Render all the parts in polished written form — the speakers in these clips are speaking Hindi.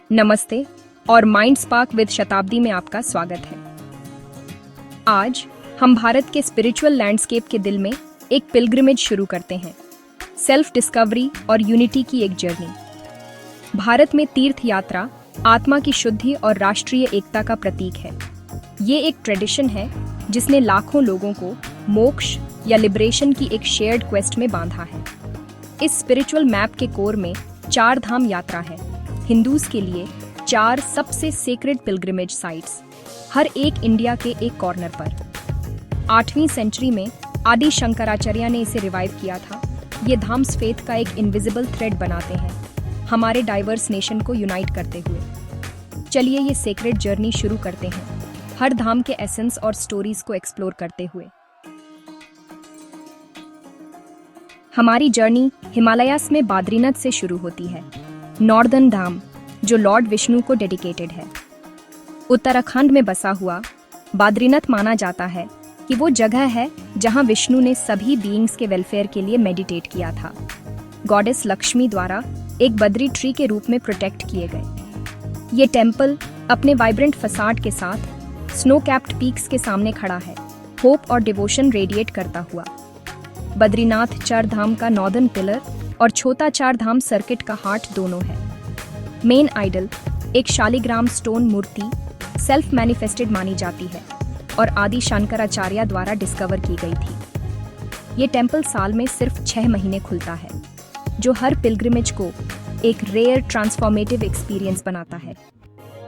नमस्ते और माइंड स्पार्क विद शताब्दी में आपका स्वागत है। आज हम भारत के स्पिरिचुअल लैंडस्केप के दिल में एक पिलग्रिमेज शुरू करते हैं, सेल्फ डिस्कवरी और यूनिटी की एक जर्नी। भारत में तीर्थ यात्रा आत्मा की शुद्धि और राष्ट्रीय एकता का प्रतीक है। ये एक ट्रेडिशन है जिसने लाखों लोगों को मोक्ष या लिबरेशन की एक शेयर्ड क्वेस्ट में बांधा है। इस स्पिरिचुअल मैप के कोर में 4 धाम यात्रा है, हिंदूज के लिए 4 सबसे सेक्रेड पिलग्रिमेज साइट्स, हर एक इंडिया के एक कॉर्नर पर। 8वीं सेंचुरी में आदि शंकराचार्य ने इसे रिवाइव किया था। ये धाम फेथ का एक इनविजिबल थ्रेड बनाते हैं, हमारे डाइवर्स नेशन को यूनाइट करते हुए। चलिए ये सेक्रेड जर्नी शुरू करते हैं, हर धाम के एसेंस और स्टोरीज को एक्सप्लोर करते हुए। हमारी जर्नी हिमालयास में बद्रीनाथ से शुरू होती है, नॉर्दर्न धाम जो लॉर्ड विष्णु को डेडिकेटेड है। उत्तराखंड में बसा हुआ बद्रीनाथ माना जाता है कि वो जगह है जहां विष्णु ने सभी बीइंग्स के वेलफेयर के लिए मेडिटेट किया था। गॉडेस लक्ष्मी द्वारा एक बद्री ट्री के रूप में प्रोटेक्ट किए गए। ये टेम्पल अपने वाइब्रेंट फसाड के साथ स्नो कैप्ड पीक्स के सामने खड़ा है, होप और डिवोशन रेडिएट करता हुआ। बद्रीनाथ 4 धाम का नॉर्दर्न पिलर और छोटा 4 धाम सर्किट का हार्ट दोनों है। मेन आइडल एक शालिग्राम स्टोन मूर्ति सेल्फ मैनिफेस्टेड मानी जाती है और आदि शंकराचार्य द्वारा डिस्कवर की गई थी। ये टेम्पल साल में सिर्फ 6 महीने खुलता है, जो हर पिलग्रिमेज को एक रेयर ट्रांसफॉर्मेटिव एक्सपीरियंस बनाता है।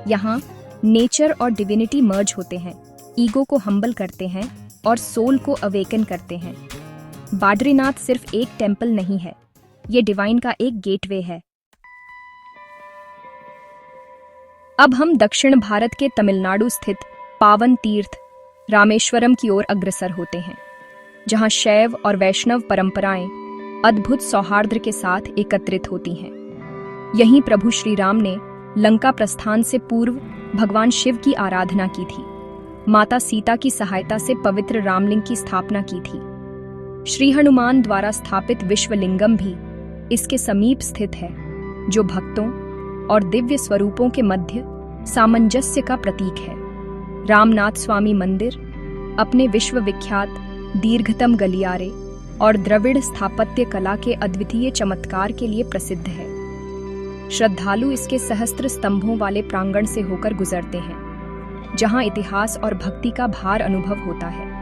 यहाँ नेचर और डिविनिटी मर्ज होते हैं, ईगो को हम्बल करते हैं और सोल को अवेकन करते हैं। बद्रीनाथ सिर्फ एक टेम्पल नहीं है, ये डिवाइन का एक गेटवे है। अब हम दक्षिण भारत के तमिलनाडु स्थित पावन तीर्थ रामेश्वरम की ओर अग्रसर होते हैं, जहां शैव और वैष्णव परंपराएं अद्भुत सौहार्द के साथ एकत्रित होती हैं। यहीं प्रभु श्री राम ने लंका प्रस्थान से पूर्व भगवान शिव की आराधना की थी। माता सीता की सहायता से पवित्र रामलिंग की स्थापना की थी। श्री हनुमान द्वारा स्थापित विश्वलिंगम भी इसके समीप स्थित है, जो भक्तों और दिव्य स्वरूपों के मध्य सामंजस्य का प्रतीक है। रामनाथ स्वामी मंदिर अपने विश्वविख्यात दीर्घतम गलियारे और द्रविड़ स्थापत्य कला के अद्वितीय चमत्कार के लिए प्रसिद्ध है। श्रद्धालु इसके सहस्त्र स्तंभों वाले प्रांगण से होकर गुजरते हैं, जहां इतिहास और भक्ति का भार अनुभव होता है।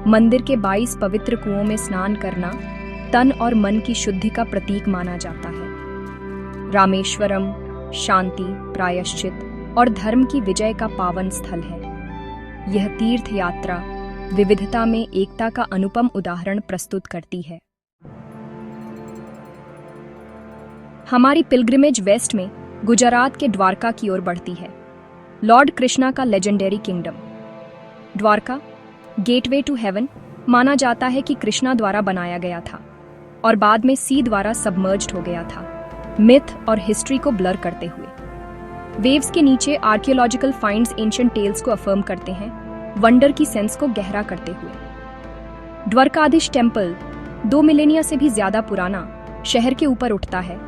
मंदिर के 22 पवित्र कुओं में स्नान करना तन और मन की शुद्धि का प्रतीक माना जाता है। रामेश्वरम शांति, प्रायश्चित और धर्म की विजय का पावन स्थल है। यह तीर्थ यात्रा विविधता में एकता का अनुपम उदाहरण प्रस्तुत करती है। हमारी पिलग्रिमेज वेस्ट में गुजरात के द्वारका की ओर बढ़ती है, लॉर्ड कृष्णा का legendary kingdom. Dwarka gateway to heaven माना जाता है कि कृष्णा द्वारा बनाया गया था और बाद में सी द्वारा सबमर्ज्ड हो गया था, मिथ और हिस्ट्री को ब्लर करते हुए। वेव्स के नीचे आर्कियोलॉजिकल फाइंड्स एंशिएंट टेल्स को अफर्म करते हैं, वंडर की सेंस को गहरा करते हुए। द्वारकाधीश टेम्पल 2 मिलेनिया से भी ज्यादा पुराना शहर के ऊपर उठता है।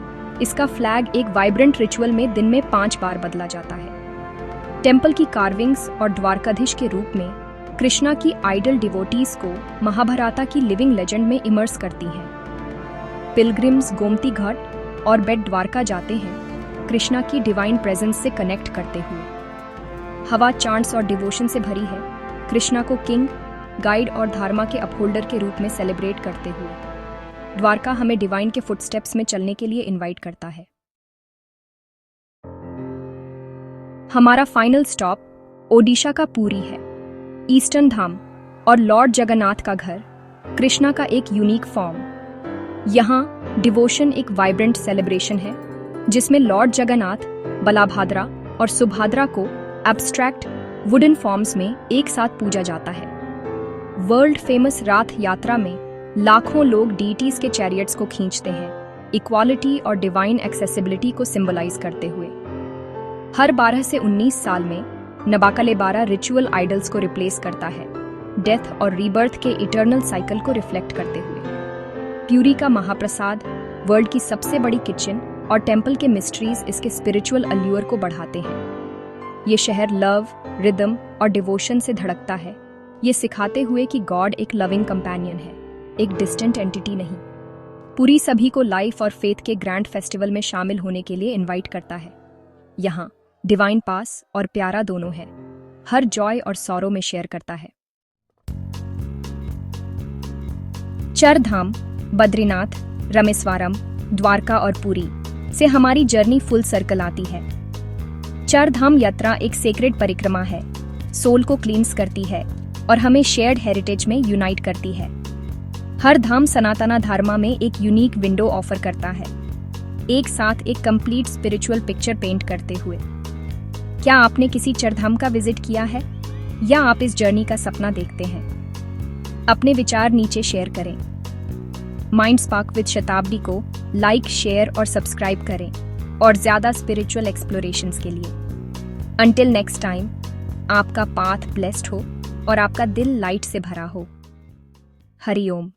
इसका फ्लैग एक वाइब्रेंट रिचुअल में दिन में 5 बार बदला जाता है। टेम्पल की कार्विंग्स और द्वारकाधीश के रूप में कृष्णा की आइडल डिवोटीज को महाभारता की लिविंग लेजेंड में इमर्स करती हैं। पिलग्रिम्स गोमती घाट और बेट द्वारका जाते हैं, कृष्णा की डिवाइन प्रेजेंस से कनेक्ट करते हुए। हवा चांट्स और डिवोशन से भरी है, कृष्णा को किंग, गाइड और धार्मा के अपहोल्डर के रूप में सेलिब्रेट करते हुए। द्वारका हमें डिवाइन के फुटस्टेप्स में चलने के लिए इनवाइट करता है। हमारा फाइनल स्टॉप ओडिशा का पुरी है, ईस्टर्न धाम और लॉर्ड जगन्नाथ का घर, कृष्णा का एक यूनिक फॉर्म। यहाँ डिवोशन एक वाइब्रेंट सेलिब्रेशन है, जिसमें लॉर्ड जगन्नाथ, बलभद्रा और सुभद्रा को एब्स्ट्रैक्ट वुडन फॉर्म्स में एक साथ पूजा जाता है। वर्ल्ड फेमस राथ यात्रा में लाखों लोग डीटीज के चैरियट्स को खींचते हैं, इक्वालिटी और डिवाइन एक्सेसिबिलिटी को सिंबलाइज करते हुए। हर 12 से 19 साल में नबाकले 12 रिचुअल आइडल्स को रिप्लेस करता है, डेथ और रीबर्थ के इटर्नल साइकिल को रिफ्लेक्ट करते हुए। प्यूरी का महाप्रसाद वर्ल्ड की सबसे बड़ी किचन और टेम्पल के मिस्ट्रीज इसके स्पिरिचुअल अल्यूर को बढ़ाते हैं। ये शहर लव, रिदम और डिवोशन से धड़कता है, ये सिखाते हुए कि गॉड एक लविंग कंपेनियन है, एक डिस्टेंट एंटिटी नहीं। पुरी सभी को लाइफ और फेथ के ग्रैंड फेस्टिवल में शामिल होने के लिए इनवाइट करता है। यहाँ डिवाइन पास और प्यारा दोनों है, हर जॉय और सौरो में शेयर करता है। चारधाम, बद्रीनाथ, रामेश्वरम, द्वारका और पुरी से हमारी जर्नी फुल सर्कल आती है। चारधाम यात्रा एक सेक्रेड परिक्रमा है, सोल को क्लींस करती है और हमें शेयर्ड हेरिटेज में यूनाइट करती है। हर धाम सनातना धर्मा में एक यूनिक विंडो ऑफर करता है, एक साथ एक कंप्लीट स्पिरिचुअल पिक्चर पेंट करते हुए। क्या आपने किसी चारधाम का विजिट किया है या आप इस जर्नी का सपना देखते हैं? अपने विचार नीचे शेयर करें। माइंड स्पार्क विद शताब्दी को लाइक, शेयर और सब्सक्राइब करें और ज्यादा स्पिरिचुअल एक्सप्लोरेशंस के लिए। अंटिल नेक्स्ट टाइम, आपका पाथ ब्लेस्ड हो और आपका दिल लाइट से भरा हो। हरि ओम।